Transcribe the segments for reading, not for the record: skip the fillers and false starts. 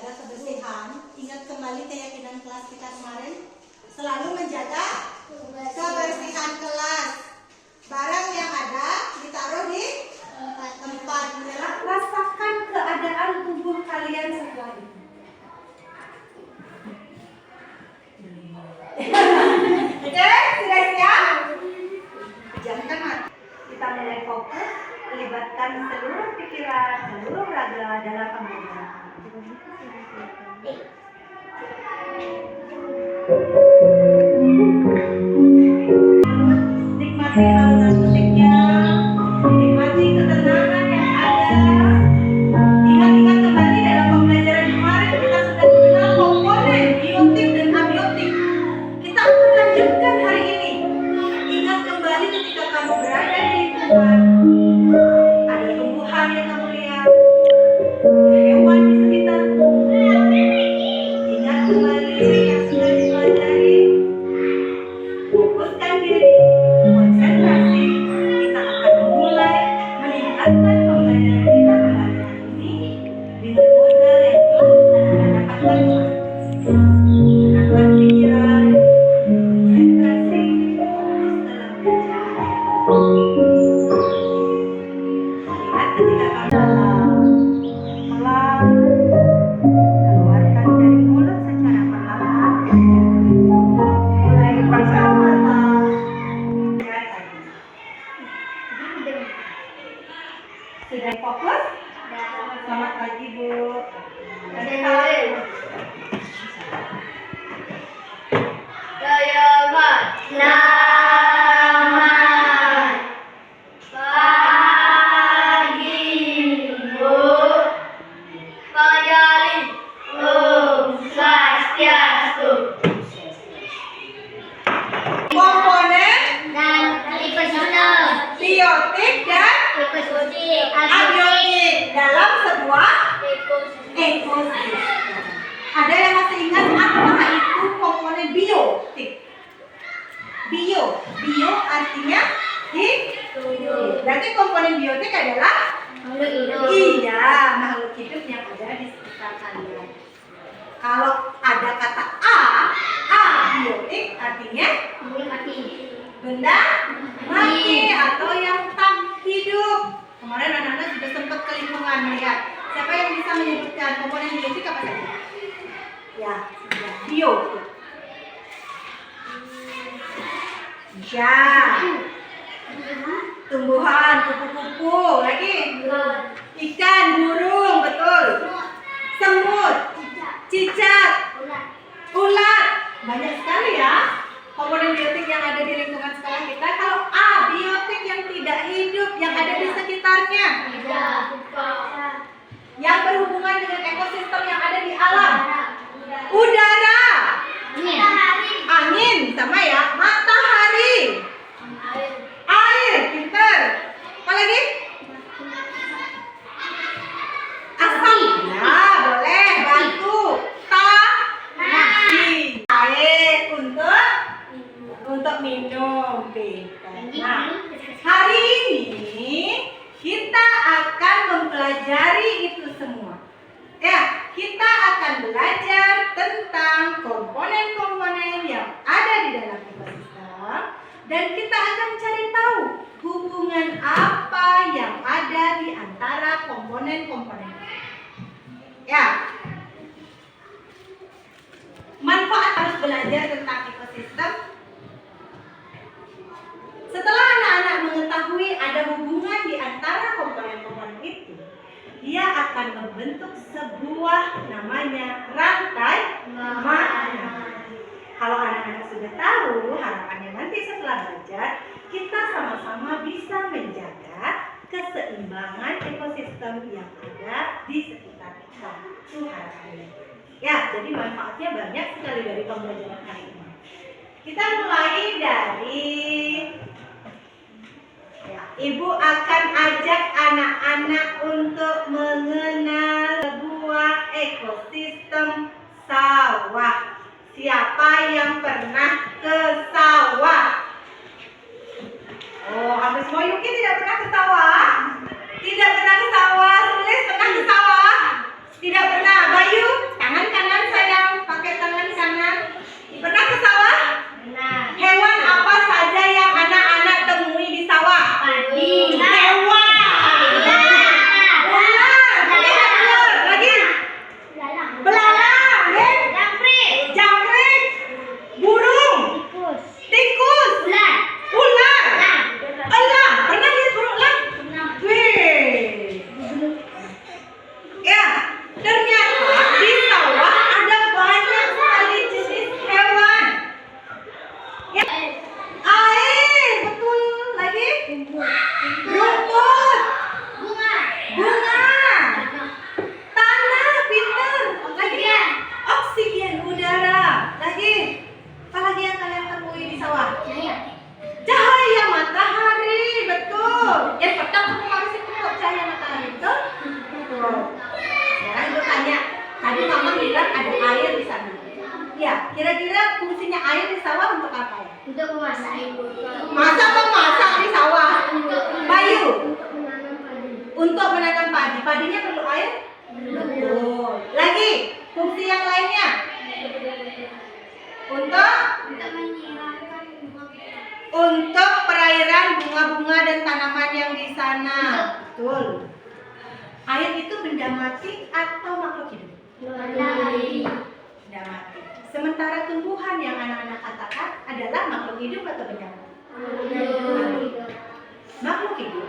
menjaga kebersihan. Ingat kembali keyakinan kelas kita kemarin, selalu menjaga kebersihan kelas. Barang yang ada ditaruh di tempat. Rasakan keadaan tubuh kalian setelah itu. Oke, sudah siap? Pejamkan mata. Kita mulai fokus, libatkan seluruh pikiran, seluruh raga dalam pembelajaran. Nikmati alunan musiknya, nikmati ketenangan yang ada. Ingat-ingat kembali dalam pembelajaran kemarin kita sudah mengenal komponen biotik dan abiotik. Kita akan lanjutkan hari ini. Ingat kembali ketika kamu berada di lingkungan, ada tumbuhan yang kamu lihat, hewan di sekitarmu. Ingat kembali yang sudah dipelajari. Fokuskan diri, konsentrasi. Kita akan mulai meningkatkan pembelajaran kita pada hari ini dengan modal yang telah anak-anak dapatkan kemarin. Menenangkan pikiran, konsentrasi, fokus dalam belajar. Ingat ketika kamu dalam, pelan, keluarkan dari mulut secara perlahan. Mulai pasang mata. Sudah fokus? Selamat pagi, Bu. Komponen biotik dan abiotik dalam sebuah ekosistem. Ada yang masih ingat apa itu komponen biotik? Bio artinya hidup. Berarti komponen biotik adalah makhluk hidup yang ada di sekitar kalian. Kalau ada kata abiotik artinya benda mati atau yang tak hidup. Kemarin anak-anak sudah sempat ke lingkungan melihat. Siapa yang bisa menyebutkan komponen biotik apa saja? Ya, biotik. Ya, tumbuhan, kupu-kupu, lagi ikan, burung, betul. Semut, cicak, ulat, banyak sekali ya komponen biotik yang ada di lingkungan sekolah kita. Kalau abiotik yang tidak hidup yang ada di sekitarnya, yang berhubungan dengan ekosistem yang ada di alam. Udara, angin, sama ya, matahari, air, pinter. Apa lagi? Asap, ya boleh. Batu, tanah, air untuk minum, pinter. Nah, hari ini kita akan mempelajari itu semua. Ya, kita akan belajar tentang komponen-komponen yang ada di dalam ekosistem dan kita akan cari tahu hubungan apa yang ada di antara komponen-komponen. Ya, manfaat harus belajar tentang ekosistem. Setelah anak-anak mengetahui ada hubungan di antara komponen-komponen itu, dia akan membentuk sebuah namanya rantai makanan. Kalau anak-anak sudah tahu, harapannya nanti setelah belajar, kita sama-sama bisa menjaga keseimbangan ekosistem yang ada di sekitar kita. Itu harapannya. Ya, jadi manfaatnya banyak sekali dari pembelajaran hari ini. Kita mulai dari Ibu akan ajak anak-anak untuk mengenal sebuah ekosistem sawah. Siapa yang pernah ke sawah? Oh, hampir semua. Yuki tidak pernah ke sawah? Tidak pernah ke sawah. Tulis pernah ke sawah? Tidak pernah. Bayu? bilang ada air di sana. Ya, kira-kira fungsinya air di sawah untuk apa ya? Untuk memasak. Masa memasak di sawah? Bayu, Untuk menanam padi. untuk menanam padi. Padinya perlu air? Betul. Lagi, fungsi yang lainnya? Untuk Menyiramkan bunga. untuk perairan bunga-bunga dan tanaman yang di sana. Betul. Air itu benda mati atau makhluk hidup? Benda mati. Sementara tumbuhan yang anak-anak katakan adalah makhluk hidup atau benda mati? Makhluk hidup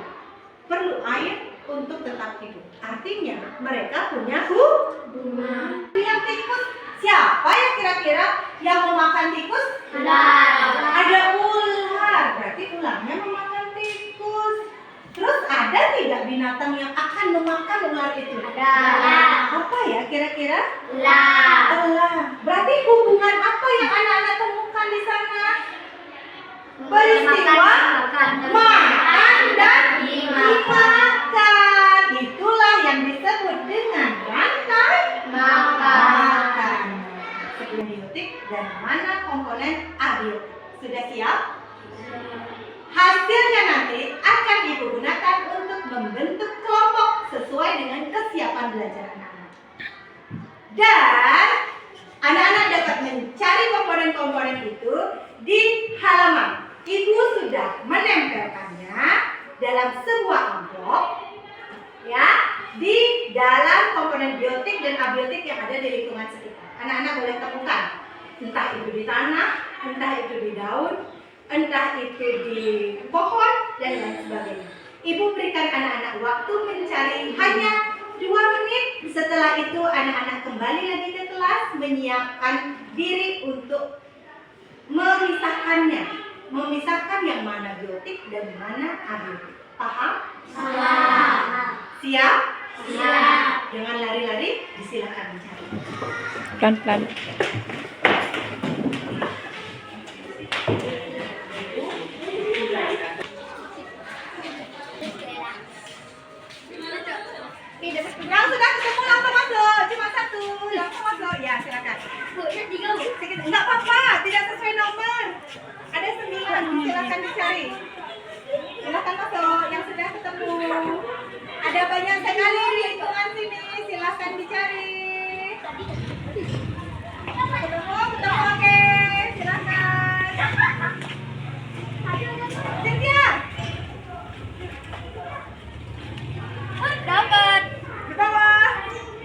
perlu air untuk tetap hidup. Artinya mereka punya Bunga. yang tikus. Siapa ya kira-kira yang memakan tikus? Ular. Ada ular. Berarti ularnya memakan tikus. Terus ada tidak binatang yang akan memakan ular itu? Ada. Apa ya kira-kira? Ular. Elang. Berarti hubungan apa yang anak-anak temukan di sana? Peristiwa makan dan dimakan. Itulah yang disebut dengan rantai makan. Biotik dan mana komponen abiotik. Sudah siap? Hasilnya nanti akan Ibu gunakan untuk membentuk kelompok sesuai dengan kesiapan belajar anak-anak. Dan anak-anak dapat mencari komponen-komponen itu di halaman. Ibu sudah menempelkannya dalam sebuah amplop, ya, di dalam komponen biotik dan abiotik yang ada di lingkungan sekitar. Anak-anak boleh temukan, entah itu di tanah, entah itu di daun, entah itu di pohon dan lain sebagainya. Ibu berikan anak-anak waktu mencari hanya 2 menit. Setelah itu anak-anak kembali lagi ke kelas, menyiapkan diri untuk memisahkan yang mana biotik dan mana abiotik. Paham? Siap? Jangan lari-lari, disilakan mencari. Pelan-pelan. Yang sudah ketemu langsung masuk, cuma 1, langsung masuk. Ya, silakan. Enggak apa-apa, tidak sesuai nomor. Ada 9, silakan dicari. Silakan masuk, yang sudah ketemu. Ada banyak sekali di lingkungan sini, silakan dicari. Ketemu, oke, silakan. Cynthia, Dapat. di bawah.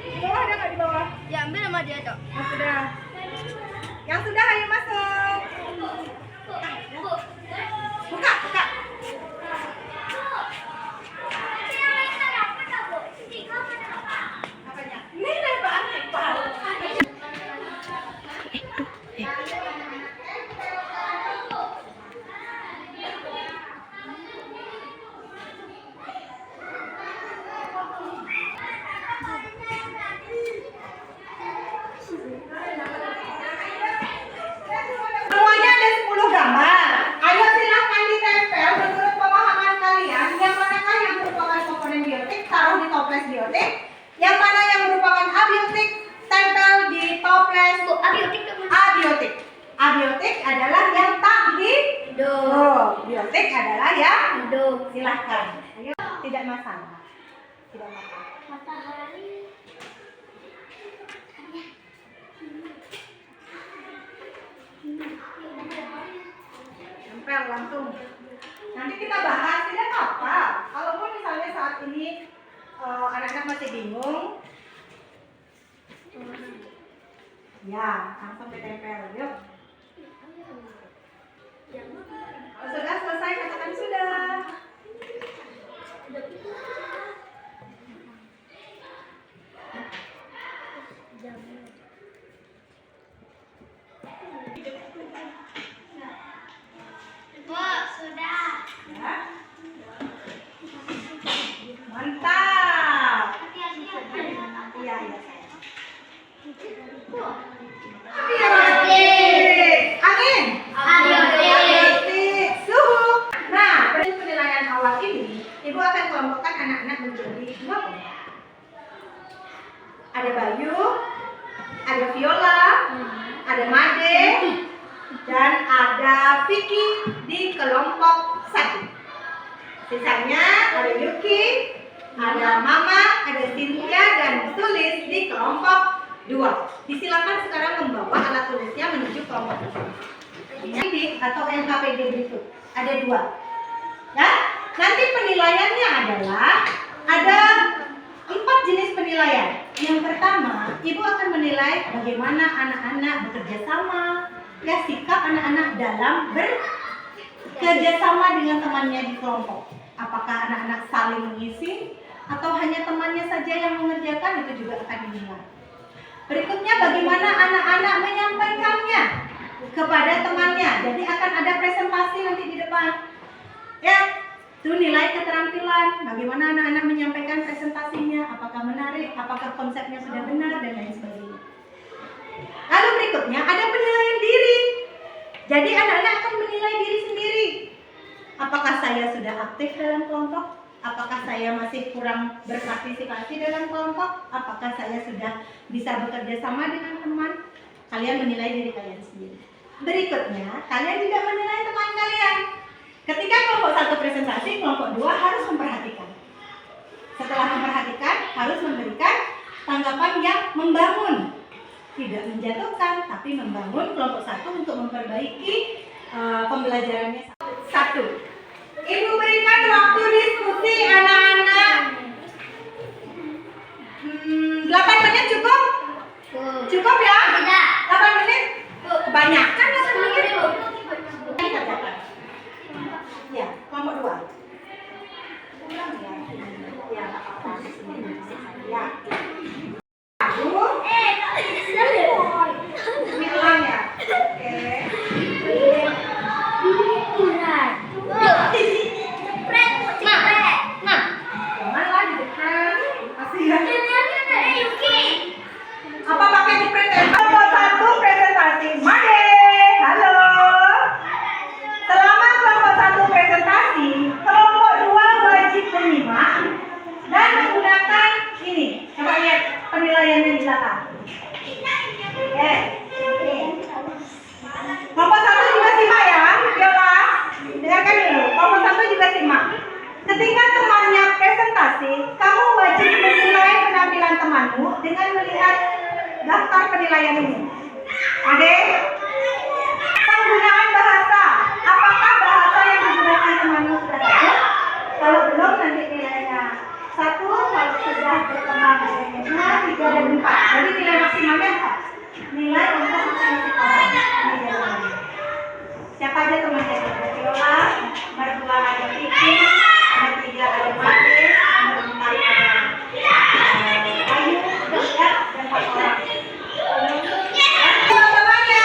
Di bawah ada nggak di bawah? Ya ambil sama dia dok. Yang sudah. Yang sudah ayo masuk. Buka, buka. Apanya? Ini lebaran lebar. Semuanya ada 10 gambar. Ayo silahkan ditempel menurut pemahaman kalian. Yang manakah yang merupakan komponen biotik, taruh di toples biotik. Yang mana yang merupakan abiotik, tempel di toples abiotik. Abiotik adalah yang tak hidup. Biotik adalah yang hidup. Silahkan. Ayo, tidak masalah. Tidak masalah. Matahari. Tempel langsung. Nanti kita bahas, tidak apa-apa. Kalaupun misalnya saat ini anak-anak masih bingung, ya langsung ditempel. Yuk. Kalau sudah selesai katakan sudah. Bu, sudah. Ya. Mantap. Iya, iya. Abiotik. Angin. Abiotik. Suhu. Nah, dari penilaian awal ini, Ibu akan kelompokkan anak-anak menjadi 2 kelompok. Ada Bayu, ada Viola, ada Made, dan ada Vicky di kelompok 1. Sisanya ada Yuki, ada Mama, ada Cynthia, dan Tulis di kelompok 2. Disilakan sekarang membawa alat tulisnya menuju kelompok 2. Ini atau NKPD berikut ada 2. Ya, nanti penilaiannya adalah ada 4 jenis penilaian. Yang pertama, ibu akan menilai bagaimana anak-anak bekerja sama, ya sikap anak-anak dalam bekerja sama dengan temannya di kelompok. Apakah anak-anak saling mengisi atau hanya temannya saja yang mengerjakan, itu juga akan dinilai. Berikutnya, bagaimana anak-anak menyampaikannya kepada temannya. Jadi akan ada presentasi nanti di depan. Ya, itu nilai keterampilan. Bagaimana anak-anak menyampaikan presentasinya, apakah menarik, apakah konsepnya sudah benar, dan lain sebagainya. Lalu berikutnya ada penilaian diri. Jadi anak-anak akan menilai diri sendiri. Apakah saya sudah aktif dalam kelompok? Apakah saya masih kurang berpartisipasi dalam kelompok? Apakah saya sudah bisa bekerja sama dengan teman? Kalian menilai diri kalian sendiri. Berikutnya, kalian juga menilai teman kalian. Ketika kelompok 1 presentasi, kelompok 2 harus memperhatikan. Setelah memperhatikan, harus memberikan tanggapan yang membangun. Tidak menjatuhkan, tapi membangun kelompok 1 untuk memperbaiki pembelajarannya. 1. Ibu berikan waktu diskusi anak-anak 8 menit cukup? Cukup ya? 8 menit? Kebanyakan 8 menit. Ya, kelompok 2. Ya, apa-apa. Ya. Ini ulang ya? Oke. Jangan lah di depan. Masih ya. Apa pakai di presentasi? Kelompok 1 presentasi. Made. Halo. Selama kelompok 1 presentasi, kelompok 2 wajib menyimak dan menggunakan ini. Coba lihat penilaiannya di belakang. Oke. Kelompok 1 juga simak ya, Viola. Dengarkan dulu. Kelompok 1 juga simak. Ketika temannya presentasi, kamu wajib menilai penampilan temanmu dengan melihat daftar penilaian ini. Oke? Penggunaan bahasa. Apakah bahasa yang digunakan temanmu sudah bagus? Kalau belum, nanti nilainya 1. Kalau sudah berkembang nilainya 2, 3, dan 4. Jadi nilai maksimalnya 4. Nilai untuk masing-masing orang. Siapa aja temannya? Ada Viola, nomor 2 ada Vicky, nomor 3 ada Made, nomor 4 ada Ayu, ya, dan 4 orang. Teman-temannya.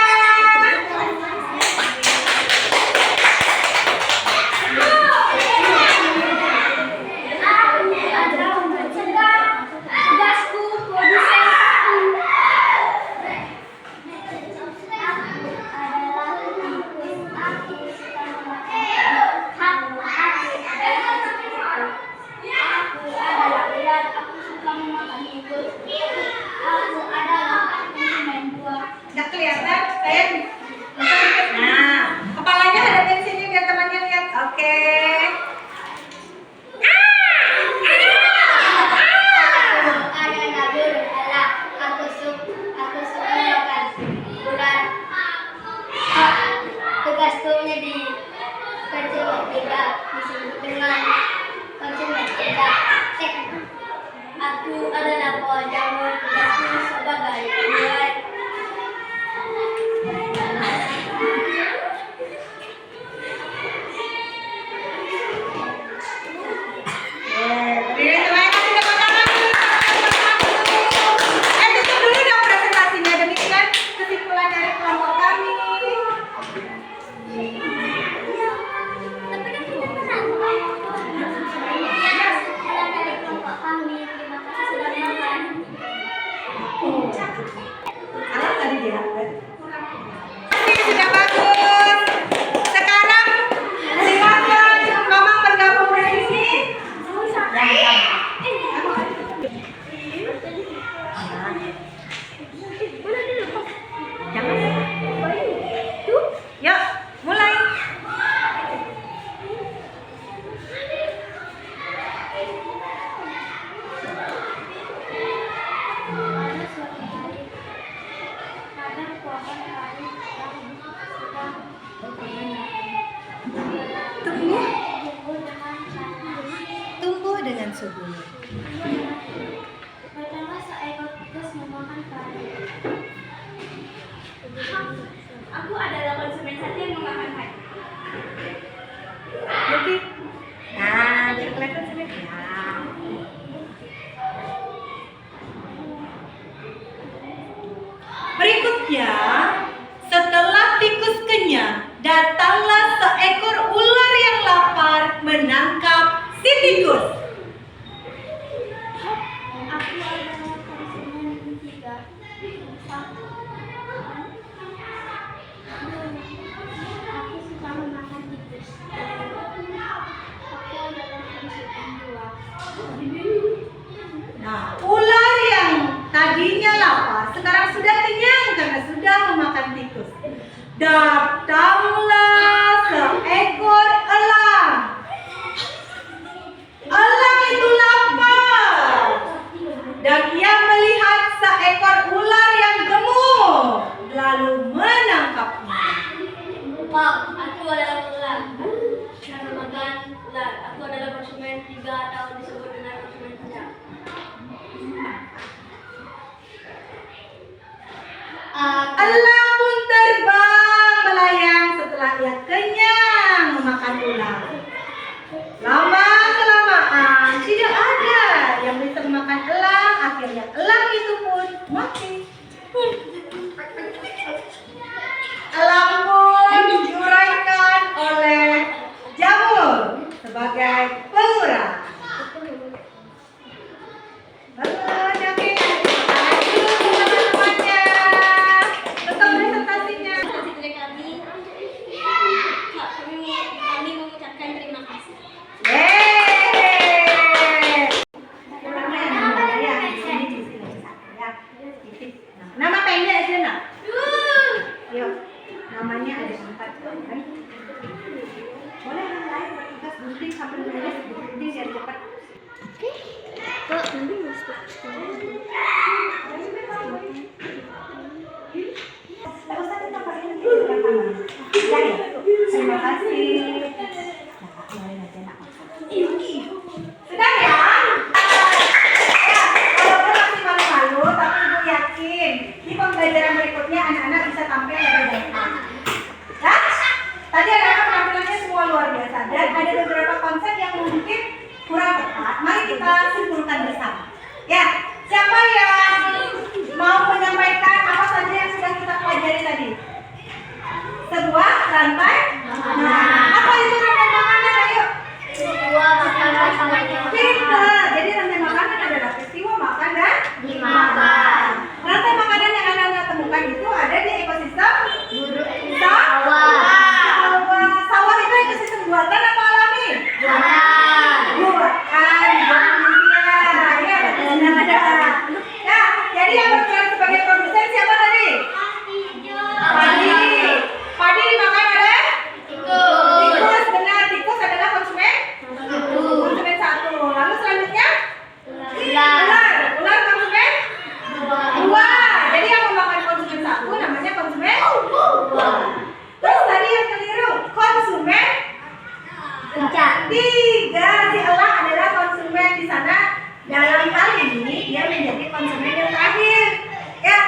Tumbuh tumbuh dengan subur. Pertama seekor tikus memakan padi. Aku adalah konsumen satu yang memakan padi. Oke. Nah, biar kelihatan sini. Ya. Berikutnya, setelah tikus kenyang, datanglah seekor ular yang lapar menangkap si tikus. Aku adalah konsumen tiga. Aku suka memakan tikus. Aku adalah konsumen dua. Nah, ular yang tadinya lapar sekarang sudah kenyang karena sudah memakan tikus. Datanglah seekor elang. Elang itu lapar dan ia melihat seekor ular yang gemuk lalu menangkapnya. Pak, aku adalah ular. Saya makan ular. Aku adalah konsumen tiga atau disebut dengan konsumen tiga. Elang pun terbang melayang setelah ia kenyang memakan ular. Lama kelamaan tidak ada yang bisa memakan elang. Akhirnya elang itu pun mati. Elang pun diuraikan oleh jamur sebagai pengurang. Bagus, oke. Teman-temannya. Tetap presentasinya. Presentasi dari kami. Kak, kami mengucapkan terima kasih. Yeay. Ya, di sini. Ya, titik. Nama pendek aja nak. Yuk, namanya ada 4 kan? Boleh yang lain tugas gunting sambil nulis gunting biar cepat. Kak, nanti masuk. Usah kita pakai ini rekaman. Ya, ya. Terima kasih. Nah, kemarin aja nak. Sudah ya? Ya, walaupun masih malu-malu, tapi Ibu yakin di pembelajaran berikutnya anak-anak bisa tampil lebih baik. Ya? Tadi anak-anak penampilannya semua luar biasa dan ada beberapa konsep yang mungkin kurang tepat. Mari kita simpulkan bersama. Ya, siapa yang mau menyampaikan apa saja yang sudah kita pelajari tadi? Sebuah rantai. Nah, apa itu rantai makanan? Ayo. Dua makanan semuanya. Pintar. Jadi rantai makanan adalah peristiwa makan dan Dimakan. rantai makanan yang anak-anak temukan itu ada di ekosistem Sawah. Sawah itu ekosistem buatan atau alami? Buatan. Buatan. Ya, betul ada. Ya, jadi yang berperan sebagai produsen siapa tadi? Padi. Padi dimakan oleh tikus. Benar, tikus adalah konsumen. Konsumen satu. Lalu selanjutnya? Ular. Ular konsumen? Dua. Jadi yang memakan konsumen satu namanya konsumen dua. Terus tadi yang keliru konsumen tiga. Si elang adalah konsumen di sana. Dalam hal ini dia menjadi konsumen yang terakhir. Ya.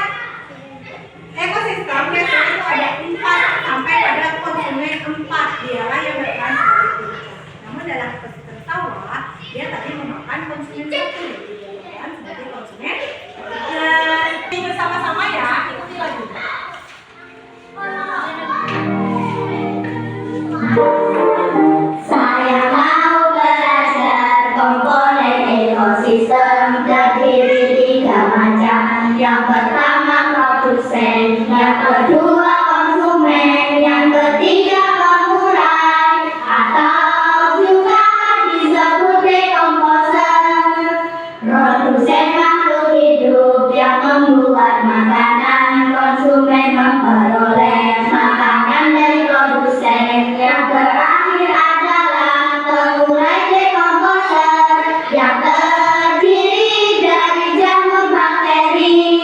Ekosistem biasanya itu ada 4 sampai pada konsumen 4. Dialah yang berperan sebagai puncak. Namun dalam ekosistem sawah dia tadi memakan konsumen satu. Jadi dia berperan sebagai konsumen 3. Bersama-sama ya, ikuti lagi. Saya mau belajar komponen ekosistem terdiri 3 macam. Yang pertama produsen, yang kedua konsumen, yang ketiga pengurai atau juga disebut dekomposer. Produsen makhluk hidup yang membuat makanan, konsumen memperoleh makanan dari produsen. Yang terakhir adalah pengurai dekomposer yang terdiri dari jamur bakteri.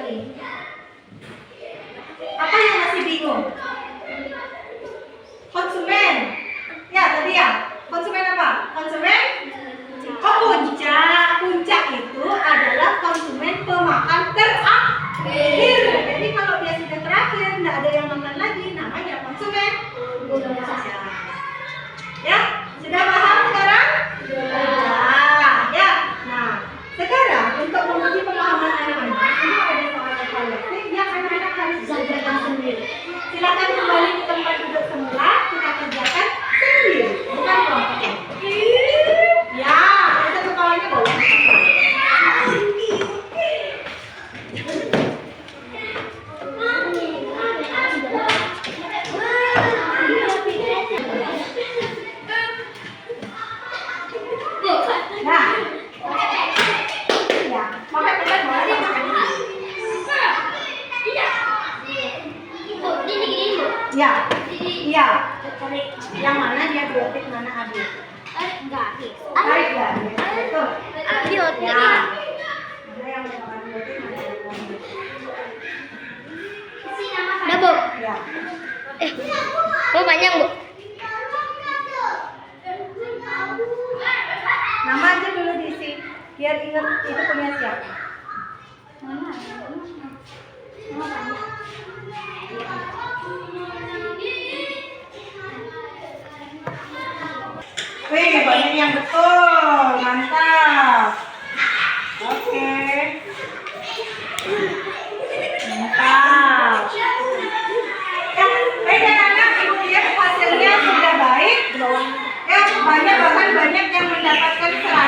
lagi? Apa yang masih bingung? Konsumen. Ya, tadi ya. Konsumen apa? Konsumen? Oh, puncak itu adalah konsumen pemakan terakhir. Jadi kalau dia sudah terakhir, tidak ada yang makan lagi, namanya konsumen puncak. Ya, sudah paham sekarang? Sudah. Ya. Nah, sekarang untuk menguji pemahaman anak-anak, ini ada soal evaluasi yang anak-anak harus kerjakan sendiri. Silakan kembali ke tempat duduk semula, kita kerjakan sendiri, bukan kelompok. Ya, itu kepalanya boleh. Nah, ya, pakai pelet boleh. Ya, iya. Yang mana diabiotik, mana abiotik? Baik ya, betul. Abiotik. Ya. Mana yang abiotik, mana yang abiotik? Udah, Bu. Ya. Bu, panjang, Bu. Nama aja dulu diisi, biar ingat itu punya siapa. Wih, banyak yang betul, mantap. Oke, mantap. Dan anak ibu lihat hasilnya sudah baik. Ya, banyak bahkan banyak yang mendapatkan 100.